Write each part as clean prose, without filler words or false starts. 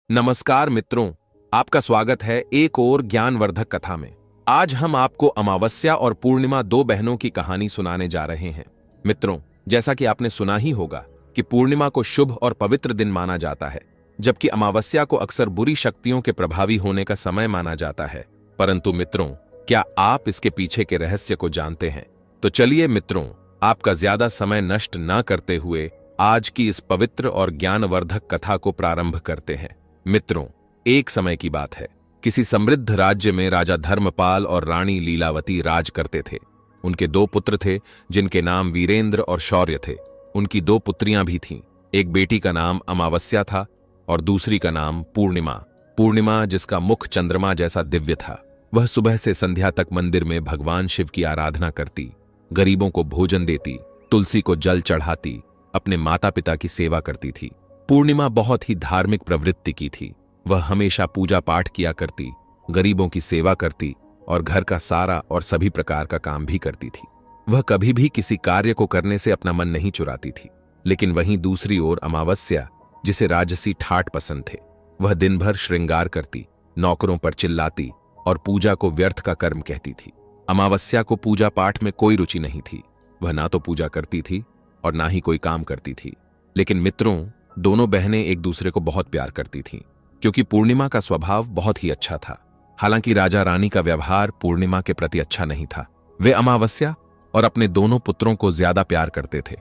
नमस्कार मित्रों, आपका स्वागत है एक और ज्ञानवर्धक कथा में। आज हम आपको अमावस्या और पूर्णिमा दो बहनों की कहानी सुनाने जा रहे हैं। मित्रों, जैसा कि आपने सुना ही होगा कि पूर्णिमा को शुभ और पवित्र दिन माना जाता है, जबकि अमावस्या को अक्सर बुरी शक्तियों के प्रभावी होने का समय माना जाता है। परंतु मित्रों, क्या आप इसके पीछे के रहस्य को जानते हैं? तो चलिए मित्रों, आपका ज्यादा समय नष्ट न करते हुए आज की इस पवित्र और ज्ञानवर्धक कथा को प्रारंभ करते हैं। मित्रों, एक समय की बात है। किसी समृद्ध राज्य में राजा धर्मपाल और रानी लीलावती राज करते थे। उनके दो पुत्र थे जिनके नाम वीरेंद्र और शौर्य थे। उनकी दो पुत्रियां भी थीं। एक बेटी का नाम अमावस्या था और दूसरी का नाम पूर्णिमा। पूर्णिमा, जिसका मुख चंद्रमा जैसा दिव्य था, वह सुबह से संध्या तक मंदिर में भगवान शिव की आराधना करती, गरीबों को भोजन देती, तुलसी को जल चढ़ाती, अपने माता पिता की सेवा करती थी। पूर्णिमा बहुत ही धार्मिक प्रवृत्ति की थी। वह हमेशा पूजा पाठ किया करती, गरीबों की सेवा करती और घर का सारा और सभी प्रकार का काम भी करती थी। वह कभी भी किसी कार्य को करने से अपना मन नहीं चुराती थी। लेकिन वहीं दूसरी ओर अमावस्या, जिसे राजसी ठाठ पसंद थे, वह दिन भर श्रृंगार करती, नौकरों पर चिल्लाती और पूजा को व्यर्थ का कर्म कहती थी। अमावस्या को पूजा पाठ में कोई रुचि नहीं थी। वह ना तो पूजा करती थी और ना ही कोई काम करती थी। लेकिन मित्रों, दोनों बहनें एक दूसरे को बहुत प्यार करती थीं, क्योंकि पूर्णिमा का स्वभाव बहुत ही अच्छा था। हालांकि राजा रानी का व्यवहार पूर्णिमा के प्रति अच्छा नहीं था। वे अमावस्या और अपने दोनों पुत्रों को ज्यादा प्यार करते थे।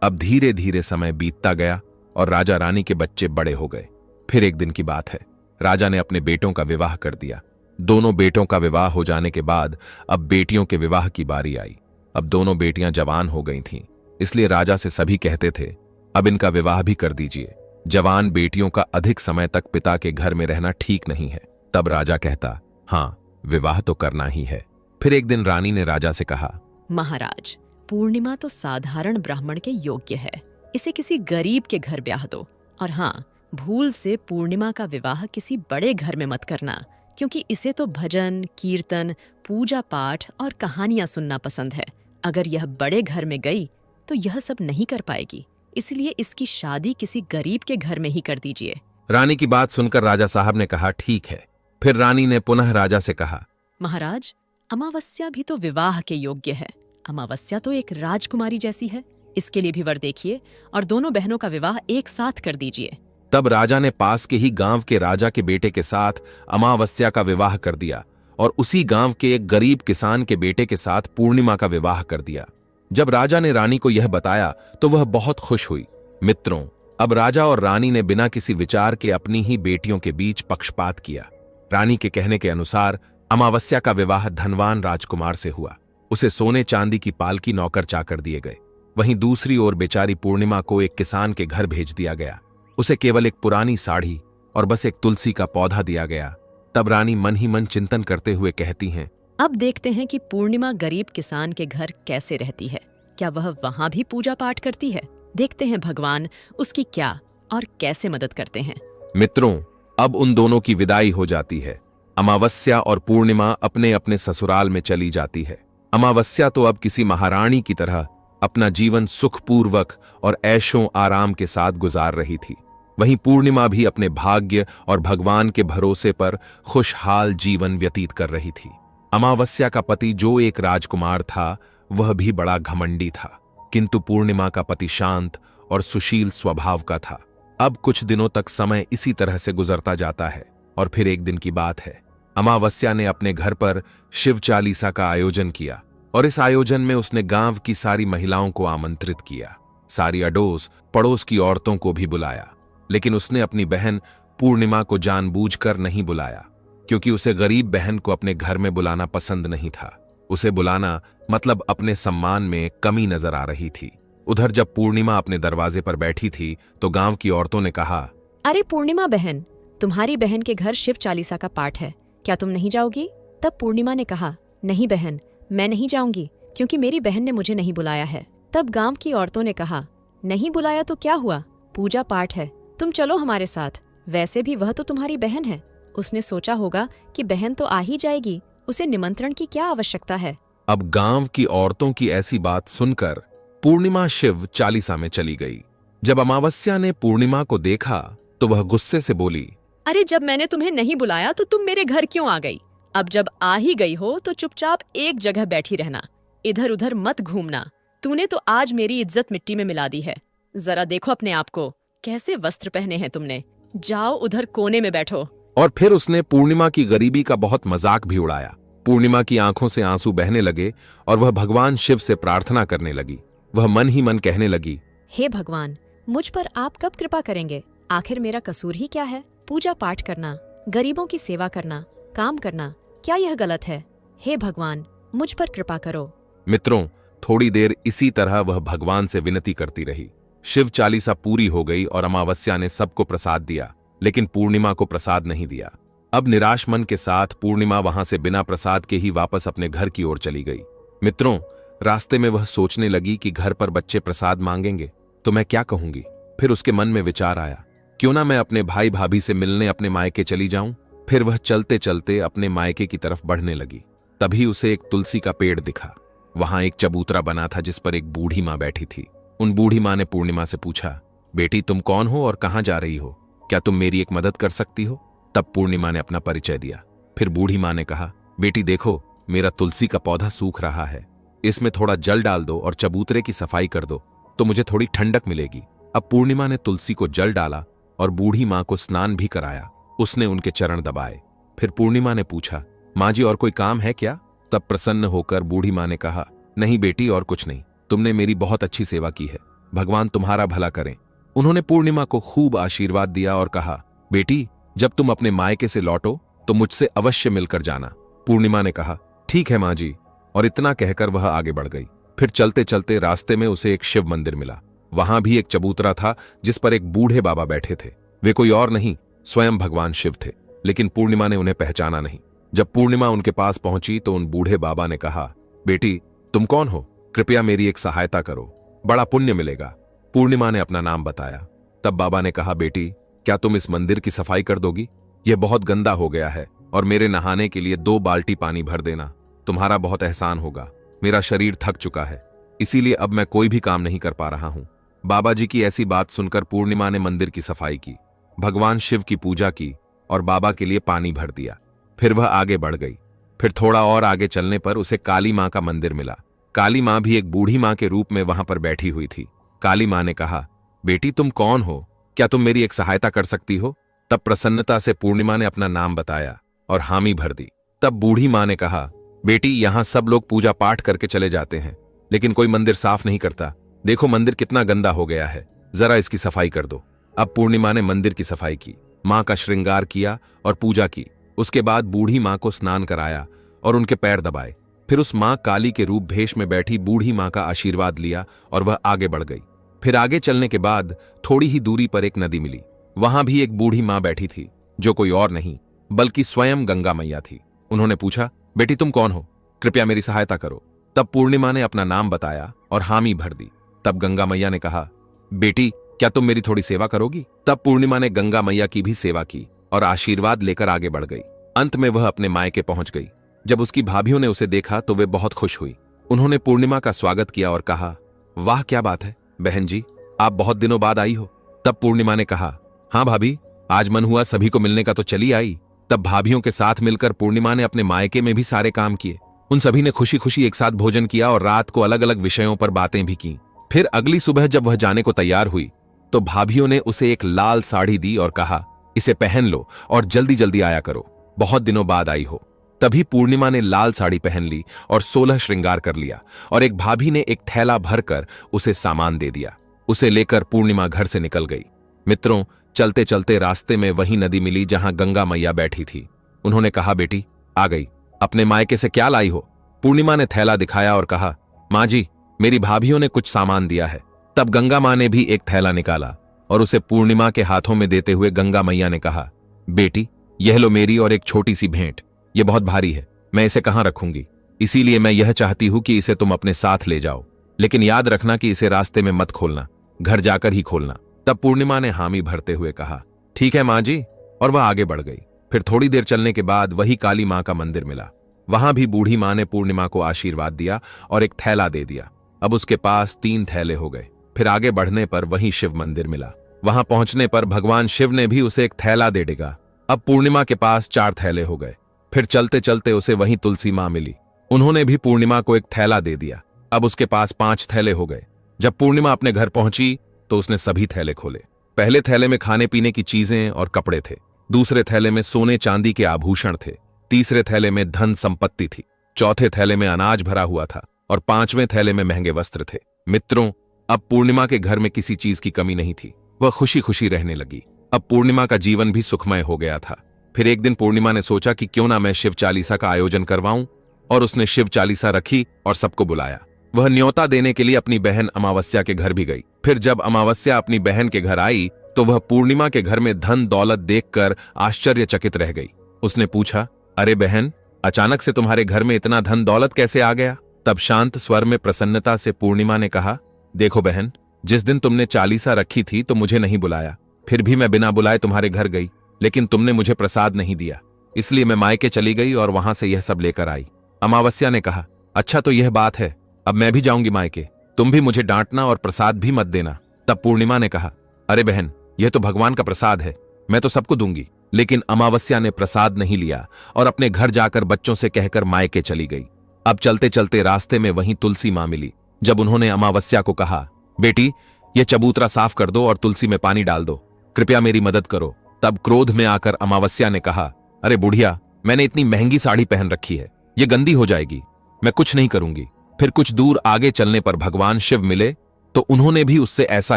अब धीरे धीरे समय बीतता गया और राजा रानी के बच्चे बड़े हो गए। फिर एक दिन की बात है, राजा ने अपने बेटों का विवाह कर दिया। दोनों बेटों का विवाह हो जाने के बाद अब बेटियों के विवाह की बारी आई। अब दोनों बेटियां जवान हो गई थीं, इसलिए राजा से सभी कहते थे, अब इनका विवाह भी कर दीजिए। जवान बेटियों का अधिक समय तक पिता के घर में रहना ठीक नहीं है। तब राजा कहता, हाँ, विवाह तो करना ही है। फिर एक दिन रानी ने राजा से कहा, महाराज, पूर्णिमा तो साधारण ब्राह्मण के योग्य है। इसे किसी गरीब के घर ब्याह दो। और हाँ, भूल से पूर्णिमा का विवाह किसी बड़े घर में मत करना, क्योंकि इसे तो भजन, कीर्तन, पूजा पाठ और कहानियां सुनना पसंद है। अगर यह बड़े घर में गई तो यह सब नहीं कर पाएगी। इसलिए इसकी शादी किसी गरीब के घर में ही कर दीजिए। रानी की बात सुनकर राजा साहब ने कहा, ठीक है। फिर रानी ने पुनः राजा से कहा, महाराज, अमावस्या भी तो विवाह के योग्य है। अमावस्या तो एक राजकुमारी जैसी है। इसके लिए भी वर देखिए और दोनों बहनों का विवाह एक साथ कर दीजिए। तब राजा ने पास के ही गांव के राजा के बेटे के साथ अमावस्या का विवाह कर दिया और उसी गांव के एक गरीब किसान के बेटे के साथ पूर्णिमा का विवाह कर दिया। जब राजा ने रानी को यह बताया तो वह बहुत खुश हुई। मित्रों, अब राजा और रानी ने बिना किसी विचार के अपनी ही बेटियों के बीच पक्षपात किया। रानी के कहने के अनुसार अमावस्या का विवाह धनवान राजकुमार से हुआ। उसे सोने चांदी की पालकी नौकर चाकर दिए गए। वहीं दूसरी ओर बेचारी पूर्णिमा को एक किसान के घर भेज दिया गया। उसे केवल एक पुरानी साड़ी और बस एक तुलसी का पौधा दिया गया। तब रानी मन ही मन चिंतन करते हुए कहती हैं, अब देखते हैं कि पूर्णिमा गरीब किसान के घर कैसे रहती है। क्या वह वहां भी पूजा पाठ करती है? देखते हैं भगवान उसकी क्या और कैसे मदद करते हैं। मित्रों, अब उन दोनों की विदाई हो जाती है। अमावस्या और पूर्णिमा अपने अपने ससुराल में चली जाती है। अमावस्या तो अब किसी महारानी की तरह अपना जीवन सुखपूर्वक और ऐशों आराम के साथ गुजार रही थी। वहीं पूर्णिमा भी अपने भाग्य और भगवान के भरोसे पर खुशहाल जीवन व्यतीत कर रही थी। अमावस्या का पति जो एक राजकुमार था, वह भी बड़ा घमंडी था, किंतु पूर्णिमा का पति शांत और सुशील स्वभाव का था। अब कुछ दिनों तक समय इसी तरह से गुजरता जाता है और फिर एक दिन की बात है, अमावस्या ने अपने घर पर शिव चालीसा का आयोजन किया और इस आयोजन में उसने गांव की सारी महिलाओं को आमंत्रित किया। सारी अड़ोस पड़ोस की औरतों को भी बुलाया। लेकिन उसने अपनी बहन पूर्णिमा को जानबूझकर नहीं बुलाया, क्योंकि उसे गरीब बहन को अपने घर में बुलाना पसंद नहीं था। उसे बुलाना मतलब अपने सम्मान में कमी नजर आ रही थी। उधर जब पूर्णिमा अपने दरवाजे पर बैठी थी तो गांव की औरतों ने कहा, अरे पूर्णिमा बहन, तुम्हारी बहन के घर शिव चालीसा का पाठ है, क्या तुम नहीं जाओगी? तब पूर्णिमा ने कहा, नहीं बहन, मैं नहीं जाऊंगी, क्योंकि मेरी बहन ने मुझे नहीं बुलाया है। तब गांव की औरतों ने कहा, नहीं बुलाया तो क्या हुआ, पूजा पाठ है, तुम चलो हमारे साथ। वैसे भी वह तो तुम्हारी बहन है। उसने सोचा होगा कि बहन तो आ ही जाएगी, उसे निमंत्रण की क्या आवश्यकता है। अब गांव की औरतों की ऐसी बात सुनकर पूर्णिमा शिव चालीसा में चली गई। जब अमावस्या ने पूर्णिमा को देखा तो वह गुस्से से बोली, अरे जब मैंने तुम्हें नहीं बुलाया तो तुम मेरे घर क्यों आ गई? अब जब आ ही गई हो तो चुपचाप एक जगह बैठी रहना, इधर उधर मत घूमना। तूने तो आज मेरी इज्जत मिट्टी में मिला दी है। जरा देखो अपने आप को, कैसे वस्त्र पहने हैं तुमने। जाओ उधर कोने में बैठो। और फिर उसने पूर्णिमा की गरीबी का बहुत मजाक भी उड़ाया। पूर्णिमा की आंखों से आंसू बहने लगे और वह भगवान शिव से प्रार्थना करने लगी। वह मन ही मन कहने लगी, हे भगवान, मुझ पर आप कब कृपा करेंगे? आखिर मेरा कसूर ही क्या है? पूजा पाठ करना, गरीबों की सेवा करना, काम करना, क्या यह गलत है? हे भगवान, मुझ पर कृपा करो। मित्रों, थोड़ी देर इसी तरह वह भगवान से विनती करती रही। शिव चालीसा पूरी हो गई और अमावस्या ने सबको प्रसाद दिया, लेकिन पूर्णिमा को प्रसाद नहीं दिया। अब निराश मन के साथ पूर्णिमा वहां से बिना प्रसाद के ही वापस अपने घर की ओर चली गई। मित्रों, रास्ते में वह सोचने लगी कि घर पर बच्चे प्रसाद मांगेंगे तो मैं क्या कहूंगी। फिर उसके मन में विचार आया, क्यों ना मैं अपने भाई भाभी से मिलने अपने मायके चली जाऊं। फिर वह चलते चलते अपने मायके की तरफ बढ़ने लगी। तभी उसे एक तुलसी का पेड़ दिखा। वहां एक चबूतरा बना था जिस पर एक बूढ़ी मां बैठी थी। उन बूढ़ी मां ने पूर्णिमा से पूछा, बेटी तुम कौन हो और कहां जा रही हो? क्या तुम मेरी एक मदद कर सकती हो? तब पूर्णिमा ने अपना परिचय दिया। फिर बूढ़ी मां ने कहा, बेटी देखो, मेरा तुलसी का पौधा सूख रहा है, इसमें थोड़ा जल डाल दो और चबूतरे की सफाई कर दो तो मुझे थोड़ी ठंडक मिलेगी। अब पूर्णिमा ने तुलसी को जल डाला और बूढ़ी मां को स्नान भी कराया। उसने उनके चरण दबाए। फिर पूर्णिमा ने पूछा, मां जी और कोई काम है क्या? तब प्रसन्न होकर बूढ़ी मां ने कहा, नहीं बेटी और कुछ नहीं, तुमने मेरी बहुत अच्छी सेवा की है, भगवान तुम्हारा भला करें। उन्होंने पूर्णिमा को खूब आशीर्वाद दिया और कहा, बेटी जब तुम अपने मायके से लौटो तो मुझसे अवश्य मिलकर जाना। पूर्णिमा ने कहा, ठीक है मां जी, और इतना कहकर वह आगे बढ़ गई। फिर चलते चलते रास्ते में उसे एक शिव मंदिर मिला। वहां भी एक चबूतरा था जिस पर एक बूढ़े बाबा बैठे थे। वे कोई और नहीं, स्वयं भगवान शिव थे, लेकिन पूर्णिमा ने उन्हें पहचाना नहीं। जब पूर्णिमा उनके पास पहुंची तो उन बूढ़े बाबा ने कहा, बेटी तुम कौन हो? कृपया मेरी एक सहायता करो, बड़ा पुण्य मिलेगा। पूर्णिमा ने अपना नाम बताया। तब बाबा ने कहा, बेटी क्या तुम इस मंदिर की सफाई कर दोगी? यह बहुत गंदा हो गया है और मेरे नहाने के लिए 2 बाल्टी पानी भर देना, तुम्हारा बहुत एहसान होगा। मेरा शरीर थक चुका है, इसीलिए अब मैं कोई भी काम नहीं कर पा रहा हूं। बाबा जी की ऐसी बात सुनकर पूर्णिमा ने मंदिर की सफाई की, भगवान शिव की पूजा की और बाबा के लिए पानी भर दिया। फिर वह आगे बढ़ गई। फिर थोड़ा और आगे चलने पर उसे काली मां का मंदिर मिला। काली मां भी एक बूढ़ी मां के रूप में वहां पर बैठी हुई थी। काली मां ने कहा, बेटी तुम कौन हो? क्या तुम मेरी एक सहायता कर सकती हो? तब प्रसन्नता से पूर्णिमा ने अपना नाम बताया और हामी भर दी। तब बूढ़ी मां ने कहा, बेटी यहां सब लोग पूजा पाठ करके चले जाते हैं, लेकिन कोई मंदिर साफ नहीं करता। देखो मंदिर कितना गंदा हो गया है, जरा इसकी सफाई कर दो। अब पूर्णिमा ने मंदिर की सफाई की, मां का श्रृंगार किया और पूजा की। उसके बाद बूढ़ी मां को स्नान कराया और उनके पैर दबाए। फिर उस मां काली के रूप भेष में बैठी बूढ़ी मां का आशीर्वाद लिया और वह आगे बढ़ गई। फिर आगे चलने के बाद थोड़ी ही दूरी पर एक नदी मिली। वहां भी एक बूढ़ी मां बैठी थी, जो कोई और नहीं बल्कि स्वयं गंगा मैया थी। उन्होंने पूछा, बेटी तुम कौन हो? कृपया मेरी सहायता करो। तब पूर्णिमा ने अपना नाम बताया और हामी भर दी। तब गंगा मैया ने कहा, बेटी क्या तुम मेरी थोड़ी सेवा करोगी? तब पूर्णिमा ने गंगा मैया की भी सेवा की और आशीर्वाद लेकर आगे बढ़ गई। अंत में वह अपने मायके पहुंच गई। जब उसकी भाभियों ने उसे देखा तो वे बहुत खुश हुई। उन्होंने पूर्णिमा का स्वागत किया और कहा, वाह क्या बात है बहन जी, आप बहुत दिनों बाद आई हो। तब पूर्णिमा ने कहा, हाँ भाभी, आज मन हुआ सभी को मिलने का तो चली आई। तब भाभियों के साथ मिलकर पूर्णिमा ने अपने मायके में भी सारे काम किए। उन सभी ने खुशी खुशी एक साथ भोजन किया और रात को अलग अलग विषयों पर बातें भी की। फिर अगली सुबह जब वह जाने को तैयार हुई तो भाभियों ने उसे एक लाल साड़ी दी और कहा, इसे पहन लो और जल्दी जल्दी आया करो, बहुत दिनों बाद आई हो। तभी पूर्णिमा ने लाल साड़ी पहन ली और 16 श्रृंगार कर लिया और एक भाभी ने एक थैला भरकर उसे सामान दे दिया। उसे लेकर पूर्णिमा घर से निकल गई। मित्रों, चलते चलते रास्ते में वही नदी मिली जहां गंगा मैया बैठी थी। उन्होंने कहा, बेटी आ गई, अपने मायके से क्या लाई हो? पूर्णिमा ने थैला दिखाया और कहा, मां जी मेरी भाभियों ने कुछ सामान दिया है। तब गंगा मां ने भी एक थैला निकाला और उसे पूर्णिमा के हाथों में देते हुए गंगा मैया ने कहा, बेटी यह लो मेरी और एक छोटी सी भेंट, यह बहुत भारी है, मैं इसे कहां रखूंगी, इसीलिए मैं यह चाहती हूं कि इसे तुम अपने साथ ले जाओ, लेकिन याद रखना कि इसे रास्ते में मत खोलना, घर जाकर ही खोलना। तब पूर्णिमा ने हामी भरते हुए कहा, ठीक है मां जी, और वह आगे बढ़ गई। फिर थोड़ी देर चलने के बाद वही काली मां का मंदिर मिला। वहां भी बूढ़ी मां ने पूर्णिमा को आशीर्वाद दिया और एक थैला दे दिया। अब उसके पास 3 थैले हो गए। फिर आगे बढ़ने पर वही शिव मंदिर मिला। वहां पहुंचने पर भगवान शिव ने भी उसे एक थैला दे दिया अब पूर्णिमा के पास 4 थैले हो गए। फिर चलते चलते उसे वहीं तुलसी माँ मिली। उन्होंने भी पूर्णिमा को एक थैला दे दिया। अब उसके पास 5 थैले हो गए। जब पूर्णिमा अपने घर पहुंची तो उसने सभी थैले खोले। पहले थैले में खाने पीने की चीजें और कपड़े थे। दूसरे थैले में सोने चांदी के आभूषण थे। तीसरे थैले में धन संपत्ति थी। चौथे थैले में अनाज भरा हुआ था और 5वें थैले में महंगे वस्त्र थे। मित्रों, अब पूर्णिमा के घर में किसी चीज की कमी नहीं थी। वह खुशी खुशी रहने लगी। अब पूर्णिमा का जीवन भी सुखमय हो गया था। फिर एक दिन पूर्णिमा ने सोचा कि क्यों ना मैं शिव चालीसा का आयोजन करवाऊं, और उसने शिव चालीसा रखी और सबको बुलाया। वह न्योता देने के लिए अपनी बहन अमावस्या के घर भी गई। फिर जब अमावस्या अपनी बहन के घर आई तो वह पूर्णिमा के घर में धन दौलत देखकर आश्चर्यचकित रह गई। उसने पूछा, अरे बहन, अचानक से तुम्हारे घर में इतना धन दौलत कैसे आ गया? तब शांत स्वर में प्रसन्नता से पूर्णिमा ने कहा, देखो बहन, जिस दिन तुमने चालीसा रखी थी तो मुझे नहीं बुलाया। फिर भी मैं बिना बुलाए तुम्हारे घर गई, लेकिन तुमने मुझे प्रसाद नहीं दिया। इसलिए मैं मायके चली गई और वहां से यह सब लेकर आई। अमावस्या ने कहा, अच्छा तो यह बात है, अब मैं भी जाऊंगी मायके। तुम भी मुझे डांटना और प्रसाद भी मत देना। तब पूर्णिमा ने कहा, अरे बहन, यह तो भगवान का प्रसाद है, मैं तो सबको दूंगी। लेकिन अमावस्या ने प्रसाद नहीं लिया और अपने घर जाकर बच्चों से कहकर मायके चली गई। अब चलते चलते रास्ते में वहीं तुलसी माँ मिली। जब उन्होंने अमावस्या को कहा, बेटी, यह चबूतरा साफ कर दो और तुलसी में पानी डाल दो, कृपया मेरी मदद करो। तब क्रोध में आकर अमावस्या ने कहा, अरे बुढ़िया, मैंने इतनी महंगी साड़ी पहन रखी है, ये गंदी हो जाएगी, मैं कुछ नहीं करूंगी। फिर कुछ दूर आगे चलने पर भगवान शिव मिले तो उन्होंने भी उससे ऐसा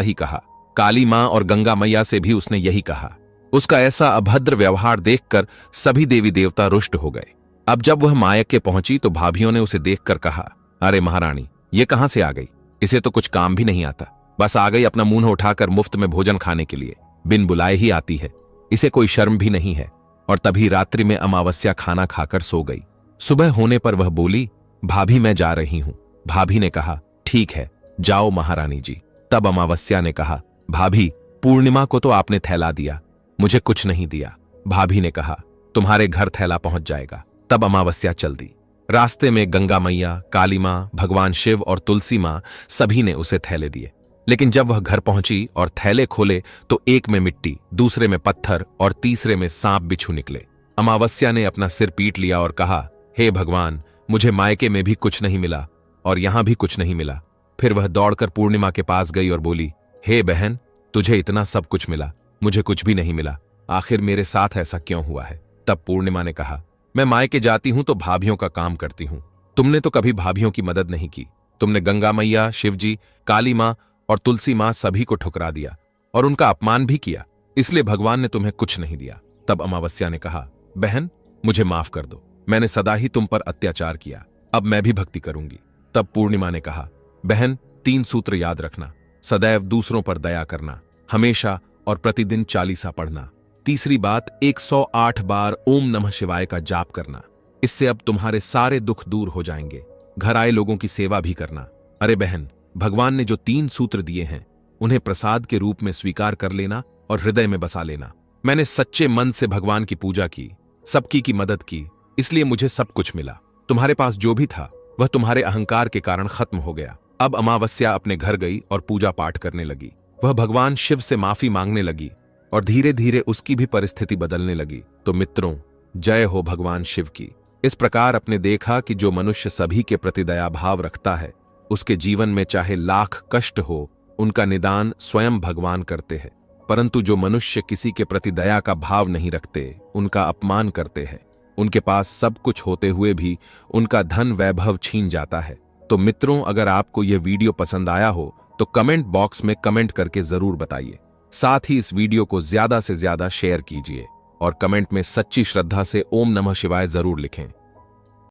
ही कहा। काली मां और गंगा मैया से भी उसने यही कहा। उसका ऐसा अभद्र व्यवहार देखकर सभी देवी देवता रुष्ट हो गए। अब जब वह मायके पहुंची तो भाभियों ने उसे देखकर कहा, अरे महारानी, ये कहां से आ गई? इसे तो कुछ काम भी नहीं आता, बस आ गई अपना मुंह उठाकर मुफ्त में भोजन खाने के लिए, बिन बुलाए ही आती है, इसे कोई शर्म भी नहीं है। और तभी रात्रि में अमावस्या खाना खाकर सो गई। सुबह होने पर वह बोली, भाभी मैं जा रही हूं। भाभी ने कहा, ठीक है, जाओ महारानी जी। तब अमावस्या ने कहा, भाभी, पूर्णिमा को तो आपने थैला दिया, मुझे कुछ नहीं दिया। भाभी ने कहा, तुम्हारे घर थैला पहुंच जाएगा। तब अमावस्या चल दी। रास्ते में गंगा मैया, काली मां, भगवान शिव और तुलसी मां सभी ने उसे थैले दिए। लेकिन जब वह घर पहुंची और थैले खोले तो एक में मिट्टी, दूसरे में पत्थर और तीसरे में सांप बिच्छू निकले। अमावस्या ने अपना सिर पीट लिया और कहा, हे भगवान, मुझे मायके में भी कुछ नहीं मिला और यहां भी कुछ नहीं मिला। फिर वह दौड़कर पूर्णिमा के पास गई और बोली, हे बहन, तुझे इतना सब कुछ मिला, मुझे कुछ भी नहीं मिला, आखिर मेरे साथ ऐसा क्यों हुआ है? तब पूर्णिमा ने कहा, मैं मायके जाती हूं तो भाभियों का काम करती हूं, तुमने तो कभी भाभियों की मदद नहीं की। तुमने गंगा मैया, शिवजी, काली मां और तुलसी मां सभी को ठुकरा दिया और उनका अपमान भी किया, इसलिए भगवान ने तुम्हें कुछ नहीं दिया। तब अमावस्या ने कहा, बहन, मुझे माफ कर दो, मैंने सदा ही तुम पर अत्याचार किया, अब मैं भी भक्ति करूंगी। तब पूर्णिमा ने कहा, बहन, 3 सूत्र याद रखना, सदैव दूसरों पर दया करना, हमेशा और प्रतिदिन चालीसा पढ़ना। तीसरी बात, 108 बार ओम नमः शिवाय का जाप करना, इससे अब तुम्हारे सारे दुख दूर हो जाएंगे। घर आए लोगों की सेवा भी करना। अरे बहन, भगवान ने जो 3 सूत्र दिए हैं उन्हें प्रसाद के रूप में स्वीकार कर लेना और हृदय में बसा लेना। मैंने सच्चे मन से भगवान की पूजा की, सबकी की मदद की, इसलिए मुझे सब कुछ मिला। तुम्हारे पास जो भी था वह तुम्हारे अहंकार के कारण खत्म हो गया। अब अमावस्या अपने घर गई और पूजा पाठ करने लगी। वह भगवान शिव से माफी मांगने लगी और धीरे धीरे उसकी भी परिस्थिति बदलने लगी। तो मित्रों, जय हो भगवान शिव की। इस प्रकार अपने देखा कि जो मनुष्य सभी के प्रति दया भाव रखता है, उसके जीवन में चाहे लाख कष्ट हो, उनका निदान स्वयं भगवान करते हैं। परंतु जो मनुष्य किसी के प्रति दया का भाव नहीं रखते, उनका अपमान करते हैं, उनके पास सब कुछ होते हुए भी उनका धन वैभव छीन जाता है। तो मित्रों, अगर आपको यह वीडियो पसंद आया हो तो कमेंट बॉक्स में कमेंट करके जरूर बताइए। साथ ही इस वीडियो को ज्यादा से ज्यादा शेयर कीजिए और कमेंट में सच्ची श्रद्धा से ओम नमः शिवाय जरूर लिखें।